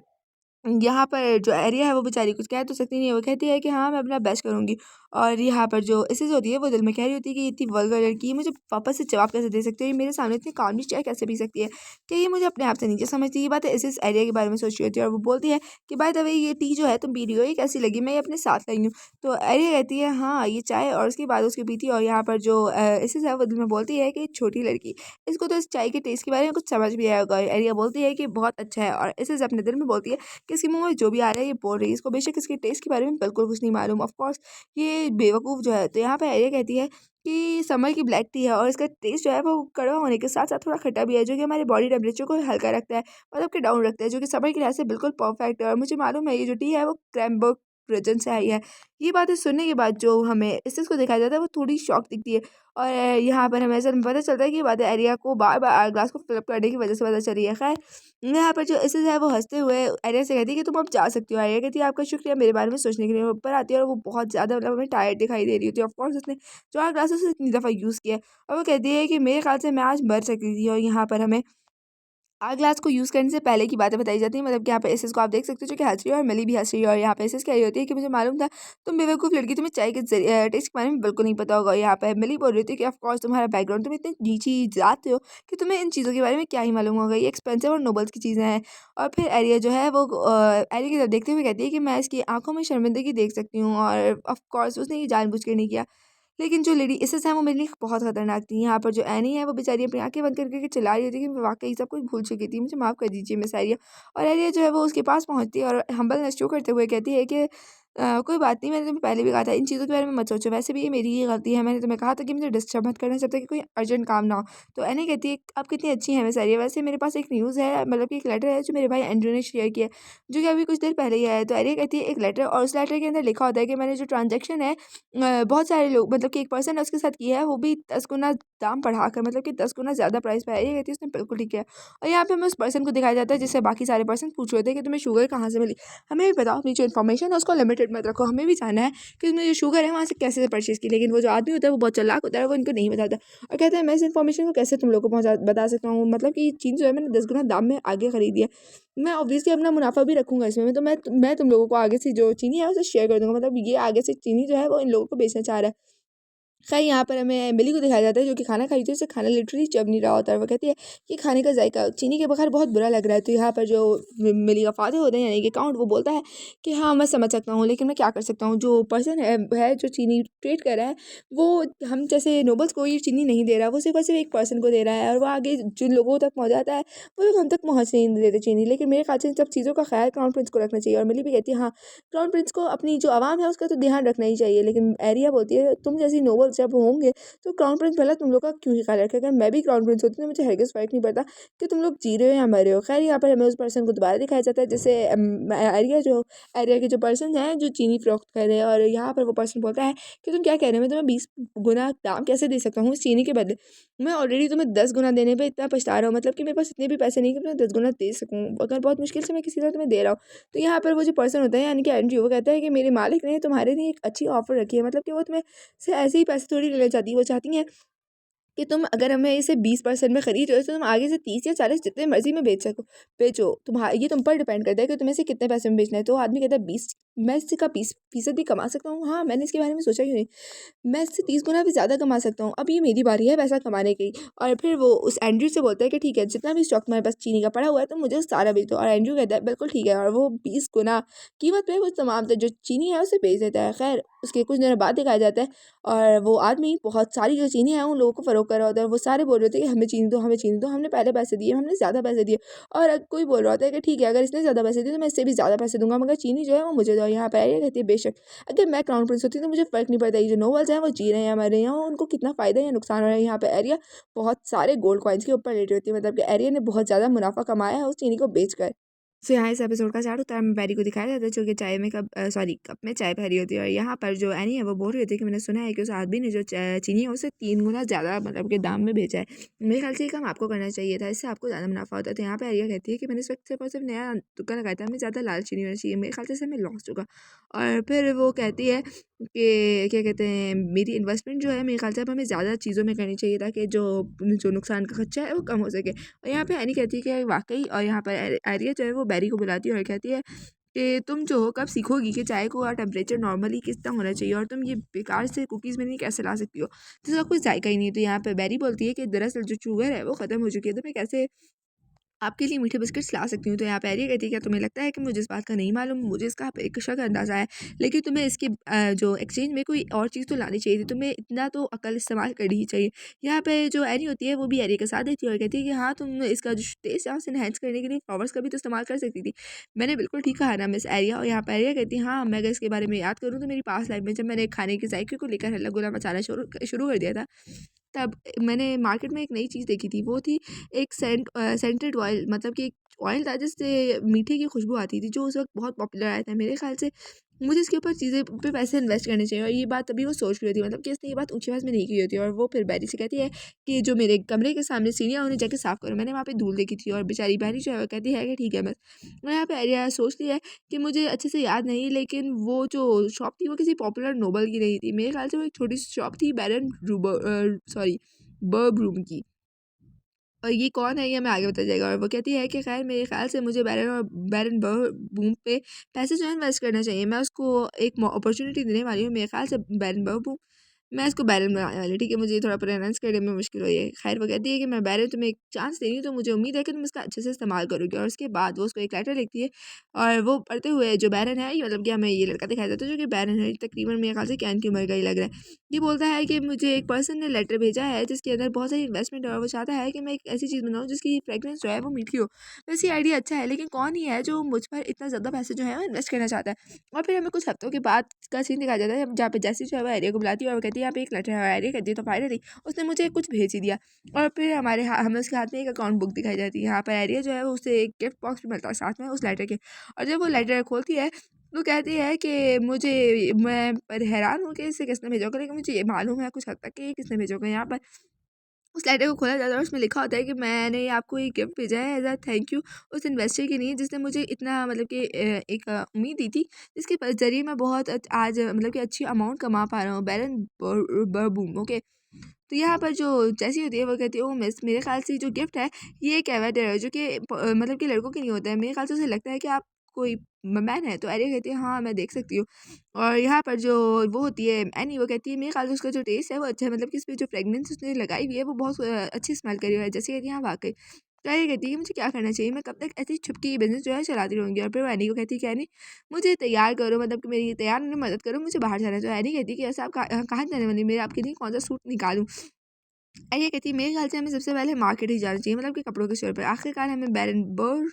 यहाँ पर जो एरिया है वो बेचारी कुछ कह तो सकती नहीं है, वो कहती है कि हाँ मैं अपना बेस्ट करूँगी। और यहाँ पर जो एसेस होती है वो दिल में कह रही होती है कि ये इतनी वल्गर लड़की है, मुझे वापस से जवाब कैसे दे सकती है, ये मेरे सामने इतनी कामली चाय कैसे पी सकती है, कि ये मुझे अपने आप से नीचे समझती है। ये बात एसेस एरिया के बारे में सोच रही होती है, और वो बोलती है कि बाय द वे ये टी जो है तुम पी रही हो ये कैसी लगी, मैं ये अपने साथ लाई हूँ। तो एरिया कहती है हाँ ये चाय, और उसके बाद उसकी पीती। और यहाँ पर जो एसेस है वो दिल में बोलती है कि छोटी लड़की, इसको तो इस चाय के टेस्ट के बारे में कुछ समझ भी आया होगा। एरिया बोलती है कि बहुत अच्छा है, और एसेस अपने दिल में बोलती है कि इसके मुँह में जो भी आ रहा है ये बोल रही है, इसको बेशक इसके टेस्ट के बारे में बिल्कुल कुछ नहीं मालूम। ऑफ कोर्स ये बेवकूफ़ जो है। तो यहाँ पे एरिया कहती है कि समर की ब्लैक टी है, और इसका टेस्ट जो है वो कड़वा होने के साथ साथ थोड़ा खट्टा भी है, जो कि हमारे बॉडी टेम्परेचर को हल्का रखता है, मतलब कि डाउन रखता है, जो कि समर के लिहाज से बिल्कुल परफेक्ट है। और मुझे मालूम है ये जो टी है वो क्रैम्बो रीजन से आई है। ये बातें सुनने के बाद जो हमें इस चीज़ को दिखाया जाता है वो थोड़ी शॉक दिखती है। और यहाँ पर हमें ऐसा पता चलता है कि ये बातें एरिया को बार बार ग्लास को फिलअप करने की वजह से पता चली है। खैर यहाँ पर जो एसेस है वो हंसते हुए एरिया से कहती है कि तुम अब जा सकती हो। एरिया कहती है आपका शुक्रिया मेरे बारे में सोचने के लिए। वो ऊपर आती है और वो बहुत ज़्यादा मतलब हमें टायर्ड दिखाई दे रही होती है। ऑफकोर्स उसने 4 ग्लासेस इतनी दफ़ा यूज़ किया है। और वो कहती है कि मेरे ख्याल से मैं आज मर सकती थी। और यहाँ पर हमें आग ग्लास को यूज़ करने से पहले की बातें बताई जाती हैं। मतलब कि यहाँ पे एसेस को आप देख सकते हो जो कि हंस रही है और मिली भी हंस रही है। और यहाँ पे एसेस कह रही होती है कि मुझे मालूम था तुम बेवकूफ़ लड़की, तुम्हें चाय के टेस्ट के बारे में बिल्कुल नहीं पता होगा। यहाँ पे मिली बोल रही थी कि ऑफ कोर्स तुम्हारा बैकग्राउंड, तुम इतनी नीची जात हो कि तुम्हें इन चीज़ों के बारे में क्या ही मालूम होगा, ये एक्सपेंसिव और नोबल्स की चीज़ें हैं। और फिर एरिया जो है वो एरिया की तरफ देखते हुए कहती है कि मैं इसकी आंखों में शर्मिंदगी देख सकती हूँ। और ऑफ कोर्स उसने ये जानबूझ के नहीं किया। लेकिन जो लेडी एसेस है वो मेरे लिए बहुत खतरनाक थी। यहाँ पर जो एनी है वो बेचारी अपनी आंखें बंद करके चिल्ला रही होती है कि मैं वाकई सब कुछ भूल चुकी थी, मुझे माफ़ कर दीजिए मिस एरिया। और एरिया जो है वो उसके पास पहुँचती है और हम्बलनेस शो करते हुए कहती है कि कोई बात नहीं, मैंने तुम्हें पहले भी कहा था इन चीज़ों के बारे में मत सोचो, वैसे भी ये मेरी ही गलती है, मैंने तुम्हें कहा था कि मुझे डिस्टर्ब मत करना जब तक कि कोई अर्जेंट काम ना हो। तो एनी कहती है आप कितनी अच्छी हैं मिस एरिया, वैसे मेरे पास एक न्यूज़ है, मतलब कि एक लेटर है जो मेरे भाई एंड्रू ने शेयर किया है, जो कि अभी कुछ देर पहले ही आया है। तो एरिया कहती है एक लेटर, और उस लेटर के अंदर लिखा होता है कि मैंने जो ट्रांजेक्शन है बहुत सारे लोग, मतलब कि एक पर्सन ने उसके साथ किया है, वो भी 10 गुना दाम बढ़ाकर, मतलब कि 10 गुना ज़्यादा प्राइस पे है। ये कहती है उसने बिल्कुल ठीक किया। और यहाँ पे हमें उस पर्सन को दिखाया जाता है जिससे बाकी सारे पर्सन पूछ रहे थे कि तुम्हें शुगर कहाँ से मिली। हमें भी बताओ, अपनी जो इन्फॉर्मेशन है उसको लिमिटेड मत रखो, हमें भी जानना है कि तुमने जो शुगर है वहाँ से कैसे परचेज़ की। लेकिन वो जो आदमी होता है वो बहुत चालाक होता है, वो इनको नहीं बताता और कहता है मैं इस इन्फॉर्मेशन को कैसे तुम लोग को पहुँचा बता सकता हूँ, मतलब कि ये चीज़ जो है मैंने 10 गुना दाम में आगे खरीदी है, मैं ऑब्वियसली अपना मुनाफा भी रखूँगा इसमें। तो मैं तुम लोगों को आगे से जो चीनी है उसे शेयर कर दूँगा, मतलब ये आगे से चीनी जो है वो इन लोगों को बेचना चाह रहा है। खैर यहाँ पर हमें मिली को दिखाया जाता है जो कि खाना खाई थी, उसे खाना लिटरली चब नहीं रहा होता है। वो कहती है कि खाने का जायका चीनी के बगैर बहुत बुरा लग रहा है। तो यहाँ पर जो मिली का फादर होते हैं यानी कि काउंट, वो बोलता है कि हाँ मैं समझ सकता हूँ, लेकिन मैं क्या कर सकता हूँ, जो पर्सन है जो चीनी ट्रेड कर रहा है वो हम जैसे नोबल्स को ये चीनी नहीं दे रहा, वो सिर्फ और सिर्फ एक पर्सन को दे रहा है और वो आगे जिन लोगों तक पहुँचाता है वो लोग हम तक पहुँच नहीं देते चीनी। लेकिन मेरे ख्याल से इन सब चीज़ों का ख्याल क्राउन प्रिंस को रखना चाहिए। और मिली भी कहती है हाँ क्राउन प्रिंस को अपनी जो आवाम है उसका तो ध्यान रखना ही चाहिए। लेकिन एरिया बोलती है तुम जैसी नोबल्स जब होंगे तो क्राउन प्रिंस भला तुम लोग का क्यों ही ख्याल रखेगा, मैं भी क्राउन प्रिंस होती तो मुझे हरगिज़ फ़र्क नहीं पड़ता कि तुम लोग जी रहे हो या मर रहे हो। खैर यहाँ पर हमें उस पर्सन को दोबारा दिखाया जाता है जैसे एरिया के जो पर्सन हैं जो चीनी फ़रोख्त कर रहे हैं। और यहाँ पर वो पर्सन बोलता है कि तुम क्या कह रहे हो, मैं तुम्हें 20 गुना दाम कैसे दे सकता हूँ इस चीनी के बदले, मैं ऑलरेडी तुम्हें 10 गुना देने पे इतना पछता रहा हूँ, मतलब कि मेरे पास इतने भी पैसे नहीं कि मैं 10 गुना दे सकूँ, अगर बहुत मुश्किल से मैं किसी तरह तुम्हें दे रहा हूँ। तो यहाँ पर वो जो पर्सन होता है यानी कि एंड्रयू, वो कहता है कि मेरे मालिक ने तुम्हारे लिए एक अच्छी ऑफ़र रखी है, मतलब कि वो तुम्हें से ऐसे ही पैसे थोड़ी लेना चाहती है, वो चाहती हैं कि तुम अगर हमें इसे 20% में खरीद रहे हो तो तुम आगे से 30 या 40 जितने मर्जी में बेचो, तुम्हारा ये तुम पर डिपेंड करता है कि तुम्हें इसे कितने पैसे में बेचना है। तो आदमी कहता है 20, मैं इसका 20% भी कमा सकता हूँ, हाँ मैंने इसके बारे में सोचा ही नहीं, मैं इससे 30 गुना भी ज़्यादा कमा सकता हूँ, अब ये मेरी बारी है पैसा कमाने की। और फिर वो उस एंड्रयू से बोलता है कि ठीक है जितना भी स्टॉक तुम्हारे पास चीनी का पड़ा हुआ है तो मुझे सारा बेच दो। और एंड्रयू कहता है बिल्कुल ठीक है, और वो 20 गुना कीमत पे वो तमाम जो चीनी है उसे बेच देता है। खैर उसके कुछ दिनों बाद दिखाया जाता है और वो आदमी बहुत सारी जो चीनी है उन लोगों को फ़रोख्त कर रहा होता है। वो सारे बोल रहे थे कि हमें चीनी दो, हमें चीनी दो, हमने पहले पैसे दिए, हमने ज़्यादा पैसे दिए। और कोई बोल रहा होता है कि ठीक है अगर इसने ज़्यादा पैसे दिए तो मैं इससे भी ज़्यादा पैसे दूंगा, मगर चीनी जो है वो मुझे दो। यहाँ पर ये कहती है बेशक अगर मैं क्राउन प्रिंस होती तो मुझे फ़र्क नहीं पड़ता, ये जो नोबल्स हैं वो जी रहे हैं मर रहे हैं उनको कितना फ़ायदा या नुकसान हो रहा है। यहाँ पे एरिया बहुत सारे गोल्ड कॉइन्स के ऊपर लेटी होती है, मतलब कि एरिया ने बहुत ज़्यादा मुनाफा कमाया है उस चीनी को बेचकर। सो यहाँ इस एपिसोड का चारों तरफ बैरी को दिखाया जाता है जो कि चाय में कप में चाय भरी होती है। और यहाँ पर जो एनी है वो बोल रही होती है कि मैंने सुना है कि उस आदमी ने जो चीनी है उसे 3 गुना ज़्यादा मतलब कि दाम में बेचा है, मेरे ख्याल से ये काम आपको करना चाहिए था, इससे आपको ज़्यादा मुनाफा होता है। तो यहाँ पे एरिया कहती है कि मैंने इस वक्त सिर्फ और सिर्फ नया तुक्का लगाया था, हमें ज़्यादा लालची नहीं होना चाहिए, मेरे ख्याल से इससे हमें लॉस होगा। और फिर वो कहती है कि क्या कहते हैं मेरी इन्वेस्टमेंट जो है मेरे ख्याल से अब हमें ज़्यादा चीज़ों में करनी चाहिए ताकि जो जो नुकसान का खर्चा है वो कम हो सके। और यहाँ पे एनी कहती है कि वाकई, और यहाँ पर एरिया जो है वो बैरी को बुलाती है और कहती है कि तुम जो हो कब सीखोगी कि चाय को टेम्परेचर नॉर्मली किस तरह होना चाहिए, और तुम ये बेकार से कुकीज़ में नहीं कैसे ला सकती हो जिसका कोई जायका ही नहीं है। तो यहाँ पे बैरी बोलती है कि दरअसल जो शुगर है वो ख़त्म हो चुकी है, तो मैं कैसे आपके लिए मीठे बिस्किट्स ला सकती हूँ। तो यहाँ पे एरिया कहती है क्या तुम्हें लगता है कि मुझे इस बात का नहीं मालूम, मुझे इसका एक शक अंदाज़ा है, लेकिन तुम्हें इसके जो एक्सचेंज में कोई और चीज़ तो लानी चाहिए थी, तुम्हें इतना तो अकल इस्तेमाल करनी ही चाहिए। यहाँ पे जो एरी होती है वो भी एरिया के साथ देती है और कहती है कि हाँ तुम इसका जो टेस्ट है उसे इन्हेंस करने के लिए फ्लावर्स का भी तो इस्तेमाल कर सकती थी। मैंने बिल्कुल ठीक कहा ना मिस एरिया। और यहाँ पर एरिया कहती है हाँ मैं अगर इसके बारे में याद करूँ तो मेरी पास लाइफ में जब मैंने खाने के जायके को लेकर हल्ला गुल्ला मचाना शुरू कर दिया था, तब मैंने मार्केट में एक नई चीज़ देखी थी, वो थी एक सेंटेड ऑयल, मतलब कि एक ऑयल था जिससे मीठे की खुशबू आती थी जो उस वक्त बहुत पॉपुलर आया था। मेरे ख्याल से मुझे इसके ऊपर चीज़ें पे पैसे इन्वेस्ट करने चाहिए। और ये बात तभी वो सोच रही होती है, मतलब कि इसने ये बात ऊँची आवाज़ में नहीं की होती है। और वो फिर बैरी से कहती है कि जो मेरे कमरे के सामने सीढ़ियाँ उन्हें जाके साफ़ करो, मैंने वहाँ पे धूल देखी थी। और बेचारी बैरी जो है वो कहती है कि ठीक है बस। और यहाँ पे आर्या सोचती है कि मुझे अच्छे से याद नहीं, लेकिन वो जो शॉप थी वो किसी पॉपुलर नोबल की नहीं थी, मेरे ख्याल से वो एक छोटी सी शॉप थी बैरन सॉरी बर्बरूम की। और ये कौन है ये हमें आगे बताया जाएगा। और वो कहती है कि खैर मेरे ख्याल से मुझे बैरन बूम पे पैसे जो है इन्वेस्ट करना चाहिए, मैं उसको एक अपॉर्चुनिटी देने वाली हूँ। मेरे ख्याल से बैरन बूम मैं इसको बैरन बनाने वाली, ठीक है, मुझे थोड़ा प्रोनाउंस करने में मुश्किल हुई है। खैर वो कहती है कि मैं बैरन तुम्हें एक चांस दे रही हूँ, तो मुझे उम्मीद है कि तुम इसका अच्छे से इस्तेमाल करोगे। और उसके बाद वो उसको एक लेटर लिखती है। और वो पढ़ते हुए जो बैरन है, ये मतलब कि हमें ये लड़का दिखाया जाता है जो कि बैरन है, तकरीबन मेरे ख्याल से कैन की उम्र का ही लग रहा है। ये बोलता है कि मुझे एक पर्सन ने लेटर भेजा है जिसके अंदर बहुत सारी इन्वेस्टमेंट है, और वो चाहता है कि मैं एक ऐसी चीज़ बनाऊँ जिसकी फ्रेगरेंस जो है वो मीठी हो। वैसे ये आइडिया अच्छा है, लेकिन कौन ही है जो मुझ पर इतना ज़्यादा पैसे जो है वो इन्वेस्ट करना चाहता है। और फिर हमें कुछ हफ्तों के बाद का सीन दिखाया जाता है जहाँ पे जैसी जो है वो एरिया को बुलाती है और वो कहती है यहाँ पे एक लेटर है। एरिया कहती है तो फाइनली उसने मुझे कुछ भेज ही दिया। और फिर हमें उसके हाथ में एक अकाउंट बुक दिखाई जाती है। यहाँ पर एरिया जो है वो उसे एक गिफ्ट बॉक्स भी मिलता है साथ में उस लेटर के। और जब वो लेटर खोलती है तो कहती है कि मैं पर हैरान हूँ कि इसे किसने भेजा होगा, लेकिन मुझे ये मालूम है कुछ हद तक कि ये किसने भेजा होगा। यहाँ पर उस लेटर को खोला जाता है और उसमें लिखा होता है कि मैंने आपको ये गिफ्ट भेजा है एज अ थैंक यू उस इन्वेस्टर के लिए जिसने मुझे इतना मतलब कि एक उम्मीद दी थी, जिसके ज़रिए मैं बहुत आज मतलब कि अच्छी अमाउंट कमा पा रहा हूँ। बैरन बूम ओके। तो यहाँ पर जो जैसी होती है वो कहती है ओ मिस, मेरे ख्याल से जो गिफ्ट है ये एक एवेटर है जो कि मतलब कि लड़कों के नहीं होता है। मेरे ख्याल से उसे लगता है कि आप कोई मैन है। तो एरिया कहती है हाँ मैं देख सकती हूँ। और यहाँ पर जो वो होती है एनी, वो कहती है मेरे ख्याल से उसका जो टेस्ट है वो अच्छा है, मतलब कि इस पे जो फ्रेगनेंस उसने लगाई हुई है वो बहुत अच्छी स्मेल करी हुई है। जैसे कहती है हाँ वाकई। तो एरिया कहती है कि मुझे क्या करना चाहिए, मैं कब तक ऐसी छुपकी बिजनेस जो है चलाती रहूँगी। और फिर वो एनी को कहती है कि एनी मुझे तैयार करो, मतलब कि मेरी तैयार होने में मदद करो, मुझे बाहर जाना है। तो एनी कहती है कि ऐसा आप कहाँ जाने वाली, मेरे आपके लिए कौन सा सूट निकालूं। ये कहती है मेरे ख्याल से हमें सबसे पहले मार्केट ही जाना चाहिए, मतलब कि कपड़ों के स्टोर पर। आखिरकार हमें बैरन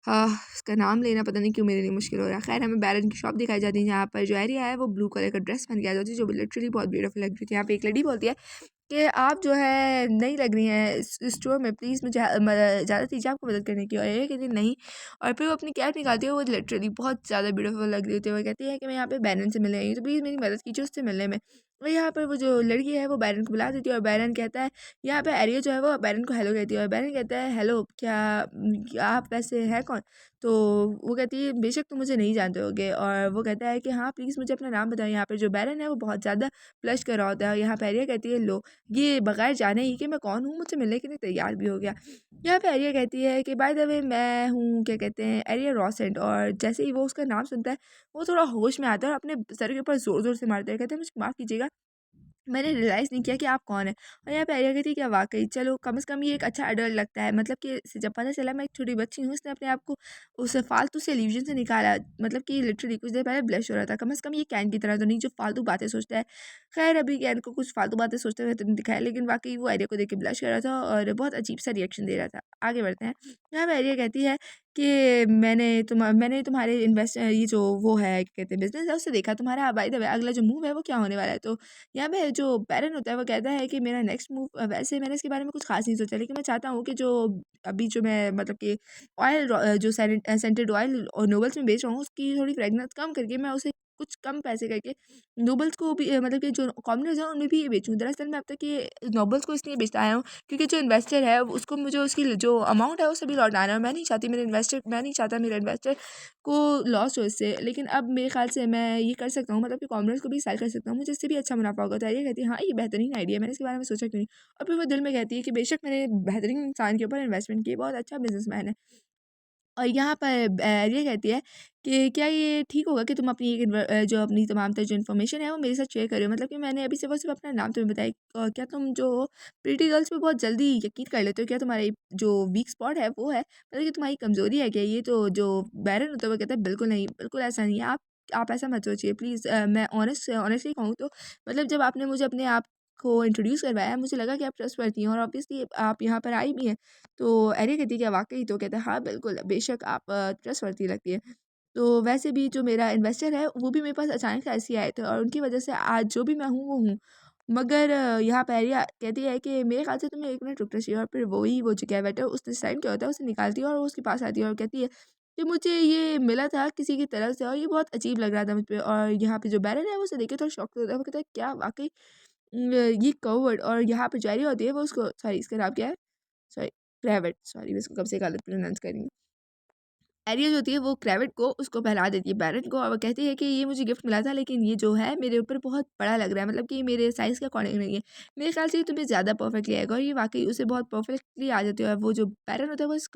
हाँ, उसका नाम लेना पता नहीं क्यों मेरे लिए मुश्किल हो रहा है। खैर हमें बैरन की शॉप दिखाई जाती है जहाँ पर जो एरिया है वो ब्लू कलर का ड्रेस पहन के आ जाती है जो लिटरली बहुत ब्यूटीफुल लग रही थी। यहाँ पे एक लेडी बोलती है कि आप जो है नई लग रही हैं इस स्टोर में, प्लीज़ मुझे ज़्यादा दीजिए आपको मदद करने की। और ये कहती है नहीं। और फिर वो अपनी कैप निकालती है, वो लिटरली बहुत ज़्यादा ब्यूटीफुल लग रही होती है। वो कहती है कि मैं यहाँ पे बैरन से मिलने आई हूँ, तो प्लीज़ मेरी मदद कीजिए उससे मिलने में। और यहाँ पर वो जो लड़की है वो बैरन को बुला देती है और बैरन कहता है, यहाँ पे एरिया जो है वो बैरन को हेलो कहती है। और बैरन कहता है हेलो क्या आप वैसे हैं कौन। तो वो कहती है बेशक तुम मुझे नहीं जानते होगे। और वो कहता है कि हाँ प्लीज़ मुझे अपना नाम बताओ। यहाँ पर जो बैरन है वो बहुत ज़्यादा ब्लश कर रहा होता है। और यहाँ पे एरिया कहती है लो, ये बगैर जाने ही कि मैं कौन हूँ मुझसे मिलने के लिए तैयार भी हो गया। यहाँ पे एरिया कहती है कि बाय द वे मैं हूँ क्या कहते हैं एरिया रॉसेंट। और जैसे ही वो उसका नाम सुनता है वो थोड़ा होश में आता है और अपने सर के ऊपर ज़ोर ज़ोर से मारता है। कहते हैं मुझे माफ़ कीजिएगा, मैंने रियलाइज़ नहीं किया कि आप कौन हैं। और यहाँ पे आर्या कहती है क्या वाक़ई चलो कम से कम ये एक अच्छा एडल्ट लगता है, मतलब कि इसे जब पता चला मैं एक छोटी बच्ची हूँ, इसने अपने आप को उस फालतू से इल्यूज़न से निकाला। मतलब कि लिटरली कुछ देर पहले ब्लश हो रहा था, कम से कम ये कैन की तरह तो नहीं जो फालतू बातें सोचता है। खैर अभी कैन को कुछ फालतू बातें सोचते हुए तो नहीं दिखाया, लेकिन वाक़ई वो आर्या को देख के ब्लश कर रहा था और बहुत अजीब-सा रिएक्शन दे रहा था। आगे बढ़ते हैं। यहाँ पे आर्या कहती है कि मैंने तुम्हारे ये जो वो है क्या कहते हैं बिज़नेस है उसे देखा, तुम्हारा बाय द वे अगला जो मूव है वो क्या होने वाला है। तो यहाँ पे जो पैरेंट होता है वो कहता है कि मेरा नेक्स्ट मूव वैसे मैंने इसके बारे में कुछ खास नहीं सोचा, लेकिन मैं चाहता हूँ कि जो अभी जो मैं मतलब कि जो सेंटेड ऑयल और नोबल्स में बेच रहा हूँ उसकी थोड़ी फ्रेगनेंस कम करके मैं उसे कुछ कम पैसे करके नोबल्स को भी मतलब कि जो कॉमनर्स हैं उनमें भी ये बेचूँ। दरअसल मैं अब तक ये नोबल्स को इसलिए बेचता आया हूँ क्योंकि जो इन्वेस्टर है उसको मुझे उसकी जो अमाउंट है उसे भी लौटाना है। मैं नहीं चाहता मेरे इन्वेस्टर को लॉस हो इससे। लेकिन अब मेरे ख्याल से मैं ये कर सकता हूँ, मतलब कि कॉमनर्स को भी सेल कर सकता हूँ, मुझे इससे भी अच्छा मुनाफा होगा। तो ये कहती है हाँ ये बेहतरीन आइडिया है, मैंने इसके बारे में सोचा क्यों नहीं। और फिर वो दिल में कहती है कि बेशक मैंने बेहतरीन इंसान के ऊपर इन्वेस्टमेंट की, बहुत अच्छा बिजनेसमैन है। और यहाँ पर ये कहती है कि क्या ये ठीक होगा कि तुम अपनी जो अपनी तमाम तर जो इन्फॉर्मेशन है वो मेरे साथ शेयर करो, मतलब कि मैंने अभी सिर्फ अपना नाम तुम्हें बताया। क्या तुम जो प्रीटी गर्ल्स पे बहुत जल्दी यकीन कर लेते हो, क्या तुम्हारी जो वीक स्पॉट है वो है, मतलब कि तुम्हारी कमज़ोरी है क्या ये। तो जो बैरन होता है वो कहता है बिल्कुल नहीं, बिल्कुल ऐसा नहीं है। आप ऐसा मत सोचिए प्लीज़। मैं ऑनेस्टली कहूँ तो मतलब जब आपने मुझे अपने आप को इंट्रोड्यूस करवाया मुझे लगा कि आप ट्रस्टवर्दी हैं और ऑब्वियसली आप यहाँ पर आई भी हैं। तो एरिया कहती है क्या वाक़ई? तो कहता है हाँ, बिल्कुल, बेशक आप ट्रस्टवर्थी लगती है। तो वैसे भी जो मेरा इन्वेस्टर है वो भी मेरे पास अचानक से ऐसे ही आए थे और उनकी वज़ह से आज जो भी मैं हूँ वो हूँ। मगर यहाँ पे एरिया कहती है कि मेरे ख़्याल से तुम्हें 1 मिनट रुकना चाहिए। और फिर वो जो कैवेटर उसने साइन किया होता है उसे निकालती है और वो उसके पास आती है और कहती है कि मुझे ये मिला था किसी की तरफ से और ये बहुत अजीब लग रहा था मुझ पे। और यहाँ पे जो बैरन है वो उसे देख के थोड़ा शॉक्ड होता है, वो कहता है क्या वाक़ई ये कवर्ड। और यहाँ पे जो एरिया होती है वो उसको, सॉरी इसका नाम क्या है? सॉरी, क्रेविट, सॉरी मैं इसको कब से गलत प्रोनाउंस कर रही हूँ। एरिया जो होती है वो क्रेविट को उसको पहना देती है बैरन को, और वो कहती है कि ये मुझे गिफ्ट मिला था लेकिन ये जो है मेरे ऊपर बहुत बड़ा लग रहा है, मतलब कि मेरे साइज़ के अकॉर्डिंग नहीं है। मेरे ख्याल से ये तुम्हें ज़्यादा परफेक्टली आएगा। और ये वाक़ई उसे बहुत परफेक्टली आ जाती है। और वो जो बैरन होता है वो इस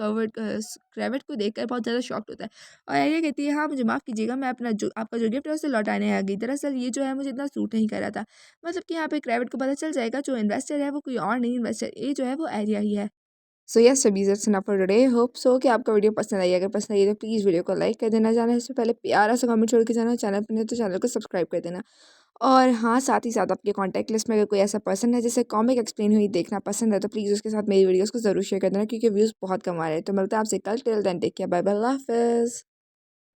क्रेविट को देखकर बहुत ज़्यादा शॉक्ड होता है। और एरिया कहती है, हाँ मुझे माफ़ कीजिएगा, मैं अपना जो आपका जो गिफ्ट है उसे लौटाने आ गई। दरअसल ये जो है मुझे इतना सूट नहीं कर रहा था। मतलब कि यहाँ पे क्रेविट को पता चल जाएगा जो इन्वेस्टर है वो कोई और नहीं, इन्वेस्टर ये जो है वो एरिया ही है। सो यस सभी that's enough for today. Hope so कि आपका वीडियो पसंद आई। अगर पसंद आई तो प्लीज़ वीडियो को लाइक कर देना, जाना इससे पहले प्यारा सा कमेंट छोड़ के जाना, चैनल पर नहीं तो चैनल को सब्सक्राइब कर देना। और हाँ, साथ ही साथ आपके कॉन्टैक्ट लिस्ट में अगर कोई ऐसा पर्सन है जिसे कॉमिक एक्सप्लेन हुई देखना पसंद है तो प्लीज़ उसके साथ मेरी वीडियोज़ को ज़रूर शेयर कर देना, क्योंकि व्यूज़ बहुत कम आ रहे हैं। तो मिलते हैं आपसे कल। Till then take care, bye bye, अल्लाह हाफ़िज़।